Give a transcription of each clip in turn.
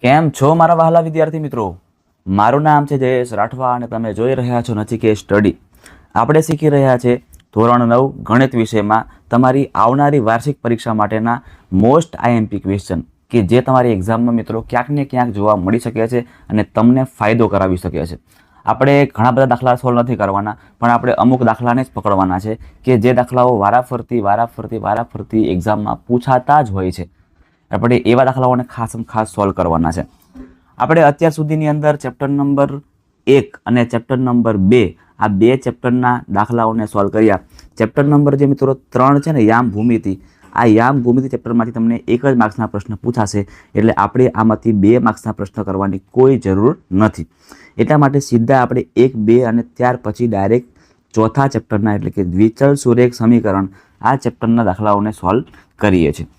કેમ છો મારા વહાલા વિદ્યાર્થી મિત્રો? મારું નામ છે જયેશ રાઠવા અને તમે જોઈ રહ્યા છો નચિકેત સ્ટડી. આપણે શીખી રહ્યા છે ધોરણ 9 ગણિત વિષયમાં તમારી આવનારી વાર્ષિક પરીક્ષા માટેના મોસ્ટ આઈએમપી ક્વેશ્ચન કે જે તમારી એક્ઝામમાં મિત્રો ક્યાંક ને ક્યાંક જોવા મળી શકે છે અને તમને ફાયદો કરાવી શકે છે. આપણે ઘણા બધા દાખલા સોલ્વ નથી કરવાના, પણ આપણે અમુક દાખલાને જ પકડવાના છે કે જે દાખલાઓ વારાફરતી એક્ઝામમાં પૂછાતા જ હોય છે. આપણે એવા દાખલાઓને ખાસ સોલ્વ કરવાના છે. આપણે અત્યાર સુધીની અંદર ચેપ્ટર નંબર 1 અને ચેપ્ટર નંબર 2 આ બે ચેપ્ટરના દાખલાઓને સોલ્વ કર્યા. ચેપ્ટર નંબર જે મિત્રો 3 છે ને યામ ભૂમિતિ, આ યામ ભૂમિતિ ચેપ્ટરમાંથી તમને 1 જ માર્ક્સના પ્રશ્ન પૂછાશે, એટલે આપણે આમાંથી 2 માર્ક્સના પ્રશ્ન કરવાની કોઈ જરૂર નથી. એટલા માટે સીધા આપણે 1, 2 અને ત્યાર પછી ડાયરેક્ટ ચોથા ચેપ્ટરના એટલે કે દ્વિચલ સુરેખ સમીકરણ આ ચેપ્ટરના દાખલાઓને સોલ્વ કરીએ છીએ.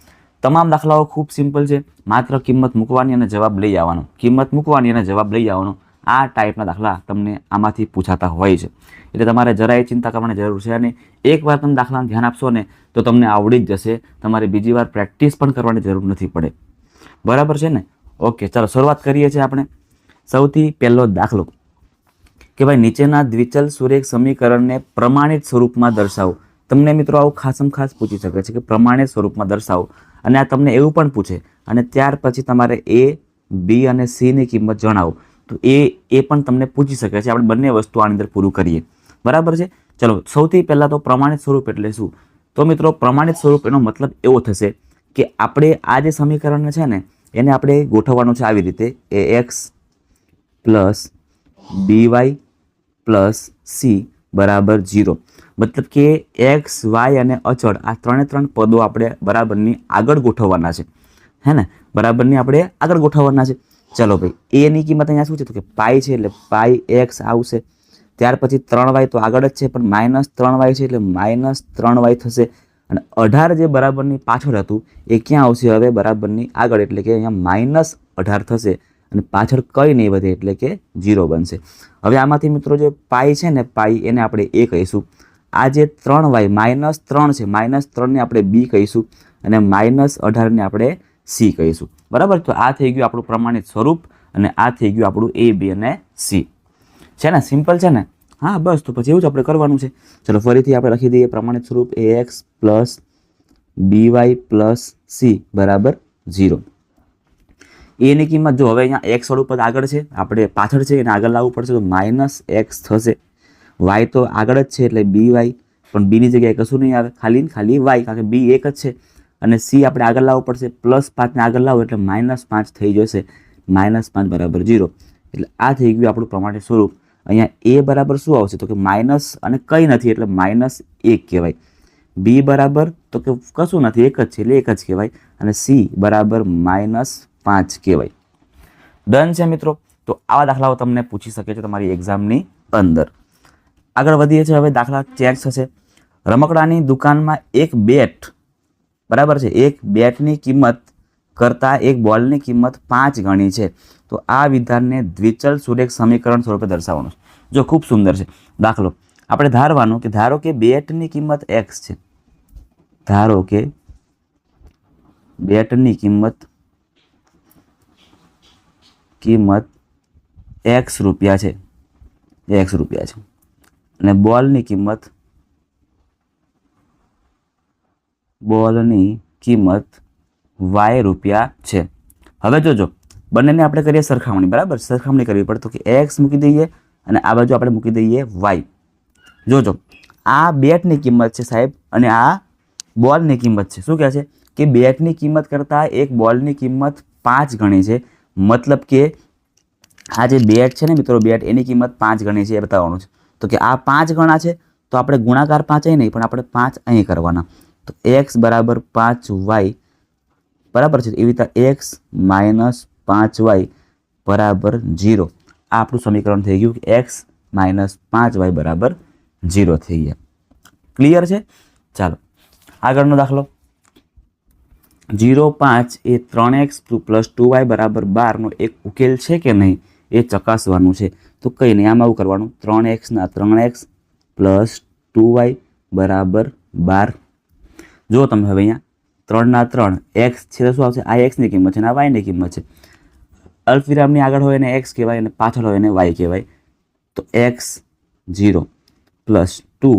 તમામ દાખલાઓ ખૂબ સિમ્પલ છે, માત્ર કિંમત મૂકવાની અને જવાબ લઈ આવવાનો, કિંમત મૂકવાની અને જવાબ લઈ આવવાનો. આ ટાઈપના દાખલા તમને આમાંથી પૂછાતા હોય છે, એટલે તમારે જરાય ચિંતા કરવાની જરૂર છે નહીં. એકવાર તમે દાખલાને ધ્યાન આપશો ને તો તમને આવડી જ જશે, તમારે બીજી વાર પ્રેક્ટિસ પણ કરવાની જરૂર નથી પડે. બરાબર છે ને? ઓકે, ચાલો શરૂઆત કરીએ છીએ આપણે. સૌથી પહેલો દાખલો કે ભાઈ નીચેના દ્વિચલ સુરેખ સમીકરણને પ્રમાણિત સ્વરૂપમાં દર્શાવો. તમને મિત્રો આવું ખાસ પૂછી શકે છે કે પ્રમાણિત સ્વરૂપમાં દર્શાવો, અને આ તમને એવું પણ પૂછે અને ત્યાર પછી તમારે એ, બી અને સીની કિંમત જણાવો, તો એ પણ તમને પૂછી શકે છે. આપણે બંને વસ્તુ આની અંદર પૂરું કરીએ. બરાબર છે? ચલો, સૌથી પહેલાં તો પ્રમાણિત સ્વરૂપ એટલે શું? તો મિત્રો પ્રમાણિત સ્વરૂપ એનો મતલબ એવો થશે કે આપણે આ જે સમીકરણ છે ને એને આપણે ગોઠવવાનું છે આવી રીતે: એ એક્સ પ્લસ બીવાય પ્લસ સી બરાબર 0. મતલબ કે એક્સ, વાય અને અચળ આ ત્રણ પદો આપણે બરાબરની આગળ ગોઠવવાના છે, હે ને? બરાબરની આપણે આગળ ગોઠવવાના છે. ચલો ભાઈ, એની કિંમત અહીંયા શું છે? તો કે પાઈ છે, એટલે પાઈ એક્સ આવશે. ત્યાર પછી 3y તો આગળ જ છે, પણ -3y છે એટલે -3y થશે. અને 18 જે બરાબરની પાછળ હતું એ ક્યાં આવશે હવે? બરાબરની આગળ, એટલે કે અહીંયા -18 થશે અને પાછળ કંઈ નહીં વધે એટલે કે 0 બનશે. હવે આમાંથી મિત્રો જે પાઈ છે ને, પાઈ એને આપણે એ કહીશું. આ જે 3y -3 છે, -3ને આપણે બી કહીશું અને -18ને આપણે સી કહીશું. બરાબર? તો આ થઈ ગયું આપણું પ્રમાણિત સ્વરૂપ અને આ થઈ ગયું આપણું એ, બી અને સી. છે ને? સિમ્પલ છે ને? હા, બસ તો પછી એવું જ આપણે કરવાનું છે. ચલો ફરીથી આપણે લખી દઈએ પ્રમાણિત સ્વરૂપ: એ એક્સ પ્લસ બીવાય પ્લસ સી બરાબર 0. એની કિંમત જો હવે અહીંયા એક્સ વાળું પદ આગળ છે, આપણે પાછળ છે, એને આગળ લાવવું પડશે, તો -x થશે. વાય તો આગળ જ છે એટલે બી વાય, પણ બીની જગ્યાએ કશું નહીં આવે, ખાલી વાય, કારણ કે બી એક જ છે. અને સી આપણે આગળ લાવવું પડશે, +5ને આગળ લાવો એટલે -5 થઈ જશે. -5 બરાબર 0. એટલે આ થઈ ગયું આપણું પ્રમાણિત સ્વરૂપ. અહીંયા એ બરાબર શું આવશે? તો કે માઇનસ અને કંઈ નથી એટલે -1 કહેવાય. બી બરાબર તો કે કશું નથી, એક જ છે એટલે એક જ કહેવાય. અને સી બરાબર -5 કહેવાય. ડન છે મિત્રો? તો આવા દાખલાઓ તમને પૂછી શકે છે તમારી એક્ઝામની અંદર. આગળ વધીએ છીએ. હવે દાખલા ચેન્જ થશે. રમકડાની દુકાનમાં એક બેટ, બરાબર છે, એક બેટની કિંમત કરતાં એક બોલની કિંમત 5 ગણી છે. તો આ વિધાનને દ્વિચલ સુરેખ સમીકરણ સ્વરૂપે દર્શાવવાનું છે. જો ખૂબ સુંદર છે દાખલો. આપણે ધારવાનું કે ધારો કે બેટની કિંમત x છે, ધારો કે બેટની કિંમત x રૂપિયા છે, અને બોલની કિંમત y રૂપિયા છે. હવે જોજો, બંનેને આપણે કરીએ સરખામણી. બરાબર? સરખામણી કરવી પડે તો કે x મૂકી દઈએ અને આ બાજુ આપણે મૂકી દઈએ y. જોજો, આ બેટની કિંમત છે સાહેબ અને આ બોલની કિંમત છે. શું કહે છે કે બેટની કિંમત કરતાં એક બોલની કિંમત 5 ગણી છે. મતલબ કે આ જે બેટ છે ને મિત્રો, બેટ એની કિંમત 5 ગણી છે એ બતાવવાનું છે. તો કે આ 5 ગણા છે તો આપણે ગુણાકાર 5 અહીં નહીં, પણ આપણે 5 અહીં કરવાના. તો x બરાબર 5y બરાબર છે. એવી રીતે x - 5y બરાબર 0. આ આપણું સમીકરણ થઈ ગયું કે x - 5y બરાબર 0 થઈ ગયા. ક્લિયર છે? ચાલો આગળનો દાખલો. 0,5 એ 3x + 2y બરાબર 12નો એક ઉકેલ છે કે નહીં એ ચકાસવાનું છે. તો કંઈ નહીં, આમાં આવું કરવાનું: 3x ના 3x + 2y બરાબર 12. જો તમે હવે અહીંયા 3 ના 3 x છે તો શું આવશે? આ x ની કિંમત છે અને આ y ની કિંમત છે. અલ્પવિરામની આગળ હોય એને એક્સ કહેવાય અને પાછળ હોય એને વાય કહેવાય. તો એક્સ 0 પ્લસ 2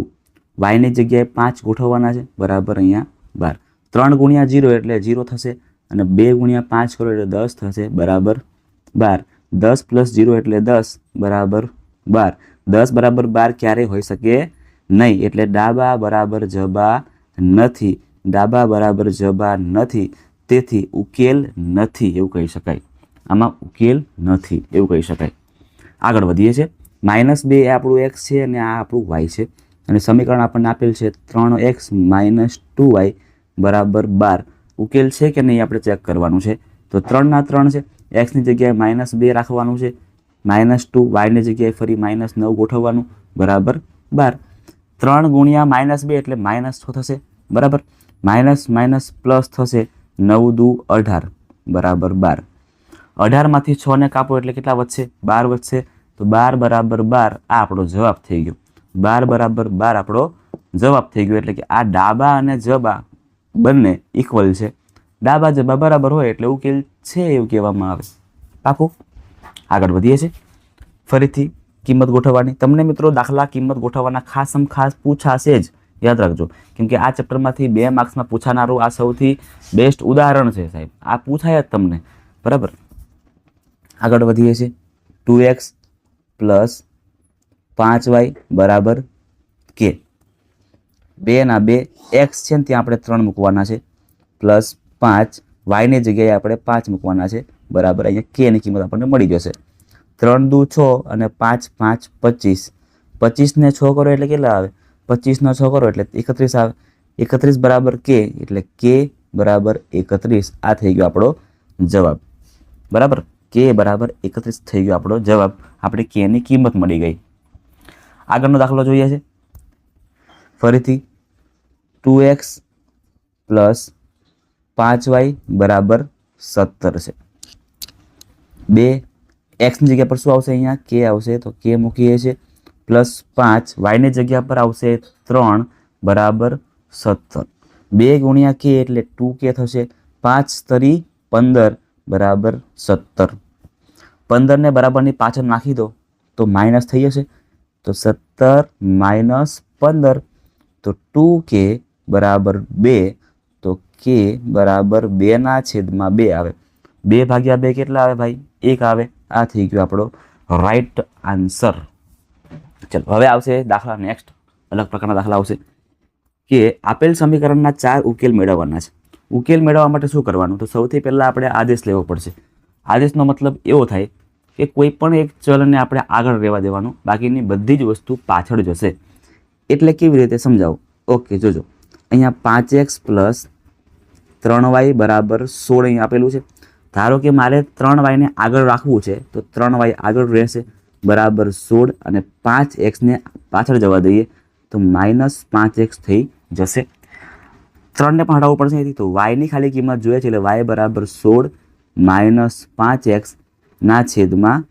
વાયની જગ્યાએ 5 ગોઠવવાના છે બરાબર અહીંયા 12. 3 ગુણ્યા 0 એટલે 0 થશે અને 2 ગુણ્યા 5 કરો એટલે 10 થશે બરાબર 12. 10 પ્લસ 0 એટલે 10 બરાબર 12. 10 બરાબર 12 ક્યારેય હોઈ શકે નહીં, એટલે ડાબા બરાબર જબા નથી. ડાબા બરાબર જબા નથી, તેથી ઉકેલ નથી એવું કહી શકાય. આમાં ઉકેલ નથી એવું કહી શકાય. આગળ વધીએ છીએ. -2 એ આપણું એક્સ છે અને આ આપણું વાય છે અને સમીકરણ આપણને આપેલ છે 3x - 2y બરાબર 12. ઉકેલ છે કે નહીં આપણે ચેક કરવાનું છે. તો 3 ના 3 છે, એક્સની જગ્યાએ -2 રાખવાનું છે, -2 વાયની જગ્યાએ ફરી -9 ગોઠવવાનું બરાબર 12. 3 ગુણ્યા -2 એટલે -6 થશે બરાબર. માઇનસ પ્લસ થશે 9 દુ 18 બરાબર 12. 18માંથી 6 ને કાપો એટલે કેટલા વધશે? 12 વધશે. તો 12 બરાબર 12 આ આપણો જવાબ થઈ ગયો. 12 બરાબર 12 આપણો જવાબ થઈ ગયો. એટલે કે આ ડાબા અને જબા બંને ઇક્વલ છે. ડાબા જબા બરાબર હોય એટલે ઉકેલ છે એવું કહેવામાં આવે. પાકું? આગળ વધીએ છીએ. ફરીથી કિંમત ગોઠવવાની. તમને મિત્રો દાખલા કિંમત ગોઠવવાના ખાસ પૂછાશે જ, યાદ રાખજો. કેમ કે આ ચેપ્ટરમાંથી 2 માર્ક્સમાં પૂછાનારું આ સૌથી બેસ્ટ ઉદાહરણ છે સાહેબ. આ પૂછાય જ તમને બરાબર. આગળ વધીએ છીએ. 2x પ્લસ 5y બરાબર k. 2 ના 2 x છે ને ત્યાં આપણે 3 મૂકવાના છે પ્લસ 5 વાયની જગ્યાએ આપણે 5 મૂકવાના છે બરાબર. અહીંયા k ની કિંમત આપણને મળી જશે. 3 દુ 6 અને 5 5 25. 25 ને 6 કરો એટલે કેટલા આવે? 25 નો 6 કરો એટલે 31 આવે. 31 બરાબર k એટલે k બરાબર 31. આ થઈ ગયો આપણો જવાબ બરાબર. k બરાબર 31 થઈ ગયો આપણો જવાબ. આપણે k ની કિંમત મળી ગઈ. આગળનો દાખલો જોઈએ છે. ફરીથી 2x પ્લસ 5y બરાબર 17 છે. 2 એક્સની જગ્યા પર શું આવશે? અહીંયા k આવશે તો k મૂકીએ છીએ પ્લસ 5 વાયની જગ્યા પર આવશે 3 બરાબર 17. 2 ગુણ્યા k એટલે 2k થશે. 5 તરી 15 બરાબર 17. 15 ને બરાબરની પાછળ નાખી દો તો માઇનસ થઈ જશે. તો 17 માઇનસ 15 તો 2k બરાબર 2. તો k બરાબર 2/2 આવે. 2 ભાગ્યા 2 કેટલા આવે ભાઈ? 1 આવે. આ થઈ ગયો આપણો રાઈટ આન્સર. ચલો હવે આવશે દાખલા નેક્સ્ટ. અલગ પ્રકારના દાખલા આવશે કે આપેલ સમીકરણના 4 ઉકેલ મેળવવાના છે. ઉકેલ મેળવવા માટે શું કરવાનું? તો સૌથી પહેલાં આપણે આદેશ લેવો પડશે. આદેશનો મતલબ એવો થાય કે કોઈ પણ એક ચલને આપણે આગળ રહેવા દેવાનું, બાકીની બધી જ વસ્તુ પાછળ જશે. એટલે કેવી રીતે સમજાવો? ઓકે જોજો. અહીંયા 5x પ્લસ 3y બરાબર 16 અહીં આપેલું છે. ધારો કે મારે 3y ને આગળ રાખવું છે તો 3y આગળ રહેશે બરાબર 16 અને 5x ને પાછળ જવા દઈએ તો -5x થઈ જશે. 3 ને પણ હટાવવું પડશે અહીંથી. તો y ની ખાલી કિંમત જોઈએ છે એટલે y બરાબર 16 -5x ના છેદમાં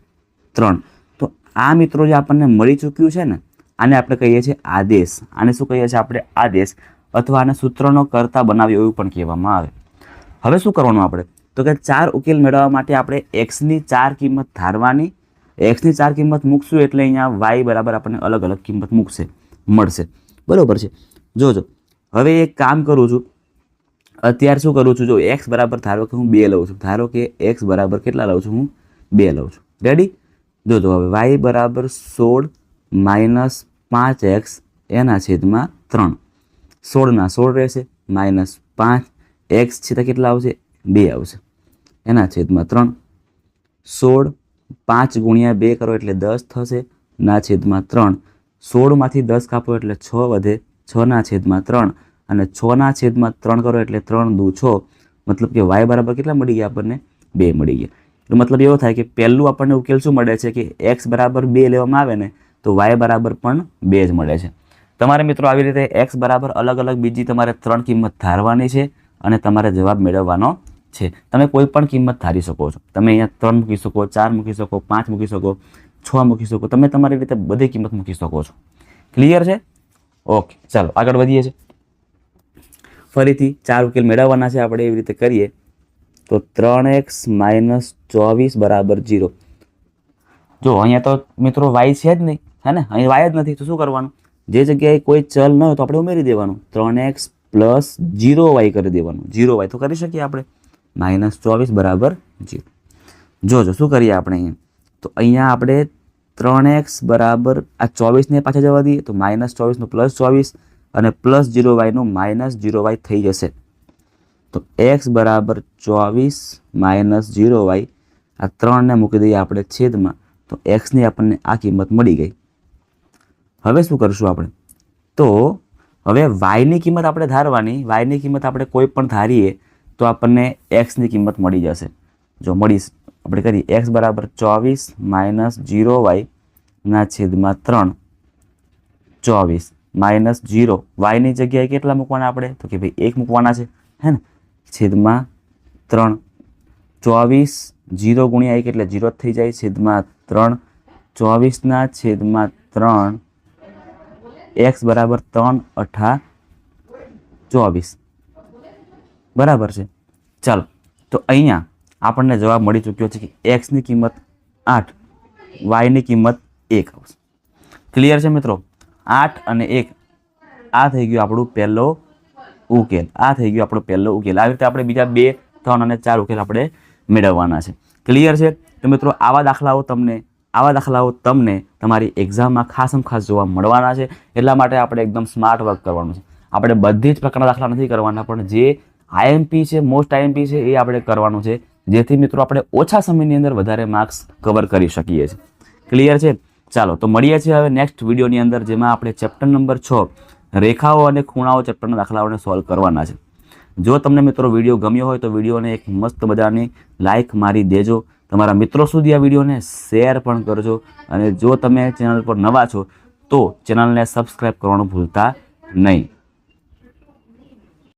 3. તો આ મિત્રો જે આપણને મળી ચૂક્યું છે ને આને આપણે કહીએ છીએ આદેશ. આને શું કહીએ છીએ આપણે? આદેશ. અથવા આને સૂત્રનો કર્તા બનાવ્યો એવું પણ કહેવામાં આવે. હવે શું કરવાનું આપણે? તો કે 4 ઉકેલ મેળવવા માટે આપણે x ની 4 કિંમત ધારવાની. x ની 4 કિંમત મૂકશું એટલે અહીંયા y બરાબર આપણને અલગ અલગ કિંમત મળશે બરાબર છે. જોજો હવે એક કામ કરું છું. અત્યારે શું કરું છું? જો x બરાબર ધારો કે હું 2 લઉં છું. ધારો કે x બરાબર કેટલા લઉં છું? હું 2 લઉં છું. રેડી? જોજો હવે y બરાબર 16 માઇનસ 5x એના છેદમાં 3. 16 ના 16 રહેશે -5 x છે તો કેટલા આવશે? 2 આવશે એના છેદમાં 3. 16 5 ગુણ્યા 2 કરો એટલે 10 થશે ના છેદમાં 3. 16માંથી 10 કાપો એટલે 6 વધે 6 ના છેદમાં 3 અને 6 ના છેદમાં 3 કરો એટલે 3 દુ 6. મતલબ કે y બરાબર કેટલા મળી ગયા આપણને? 2 મળી ગયા. એટલે મતલબ એવો થાય કે પહેલું આપણને ઉકેલ શું મળે છે કે x બરાબર 2 લેવામાં આવે ને તો y બરાબર પણ 2 જ મળે છે. તમારે મિત્રો આવી રીતે x બરાબર અલગ અલગ બીજી તમારે 3 કિંમત ધારવાની છે અને તમારે જવાબ મેળવવાનો છે. તમે કોઈ પણ કિંમત ધારી શકો છો. તમે અહીંયા 3 મૂકી શકો, 4 મૂકી શકો, 5 મૂકી શકો, 6 મૂકી શકો. તમે તમારી રીતે બધી કિંમત મૂકી શકો છો. ક્લિયર છે? ઓકે ચાલો આગળ વધીએ છીએ. ફરીથી 4 ઉકેલ મેળવવાના છે આપણે. એવી રીતે કરીએ તો 3x માઇનસ 24 બરાબર 0. જો અહીંયા તો મિત્રો y છે જ નહીં, હે ને, અહીં y જ નથી, તો શું કરવાનું? જે જગ્યાએ કોઈ ચલ ન હોય તો આપણે ઉમેરી દેવાનું, 3x પ્લસ 0y કરી દેવાનું. 0y તો કરી શકીએ આપણે, માઇનસ 24 બરાબર 0. જોજો શું કરીએ આપણે અહીંયા, તો અહીંયા આપણે 3x બરાબર આ 24ને પાછા જવા દઈએ તો માઇનસ 24 નું પ્લસ 24 અને પ્લસ 0y નું માઇનસ 0y થઈ જશે. તો x બરાબર 24 માઇનસ 0y, આ 3ને મૂકી દઈએ આપણે છેદમાં, તો xની આપણને આ કિંમત મળી ગઈ. હવે શું કરશું આપણે? તો હવે yની કિંમત આપણે ધારવાની. yની કિંમત આપણે કોઈ પણ ધારીએ તો આપણને xની કિંમત મળી જશે. જો મળી આપણે કરીએ, x બરાબર 24 માઇનસ 0y ના છેદમાં 3, 24 માઇનસ 0, yની જગ્યાએ કેટલા મૂકવાના આપણે? તો કે ભાઈ 1 મૂકવાના છે, હે ને, છેદમાં 3, 24 0 ગુણ્યા 1 એટલે 0 થઈ જાય, છેદમાં 3, 24 ના છેદમાં 3, x બરાબર 3 અઠા 24 બરાબર છે. ચાલો, તો અહીંયા આપણને જવાબ મળી ચૂક્યો છે કે x ની કિંમત 8, y ની કિંમત 1 આવશે. ક્લિયર છે મિત્રો? 8 અને 1 આ થઈ ગયું આપણું પહેલો ઉકેલ. આ થઈ ગયો આપણો પહેલો ઉકેલ. આવી રીતે આપણે બીજા 2, 3 અને 4 ઉકેલ આપણે મેળવવાના છે. ક્લિયર છે? તો મિત્રો આવા દાખલાઓ તમને તમારી એક્ઝામમાં ખાસ જોવા મળવાના છે. એટલા માટે આપણે એકદમ સ્માર્ટ વર્ક કરવાનું છે. આપણે બધી જ પ્રકારના દાખલા નથી કરવાના, પણ જે આઈએમપી છે, મોસ્ટ આઈએમપી છે, એ આપણે કરવાનું છે, જેથી મિત્રો આપણે ઓછા સમયની અંદર વધારે માર્ક્સ કવર કરી શકીએ છીએ. ક્લિયર છે? ચાલો, તો મળીએ છીએ હવે નેક્સ્ટ વિડીયોની અંદર, જેમાં આપણે ચેપ્ટર નંબર 6 રેખાઓ અને ખૂણાઓ ચેપ્ટરના દાખલાઓને સોલ્વ કરવાના છે. જો તમને મિત્રો વિડીયો ગમ્યો હોય તો વિડીયોને એક મસ્ત મજાની લાઇક મારી દેજો. તમારા મિત્રો સુધી આ વિડીયોને શેર પણ કરજો. અને જો તમે ચેનલ પર નવા છો તો ચેનલને સબસ્ક્રાઈબ કરવાનું ભૂલતા નહીં.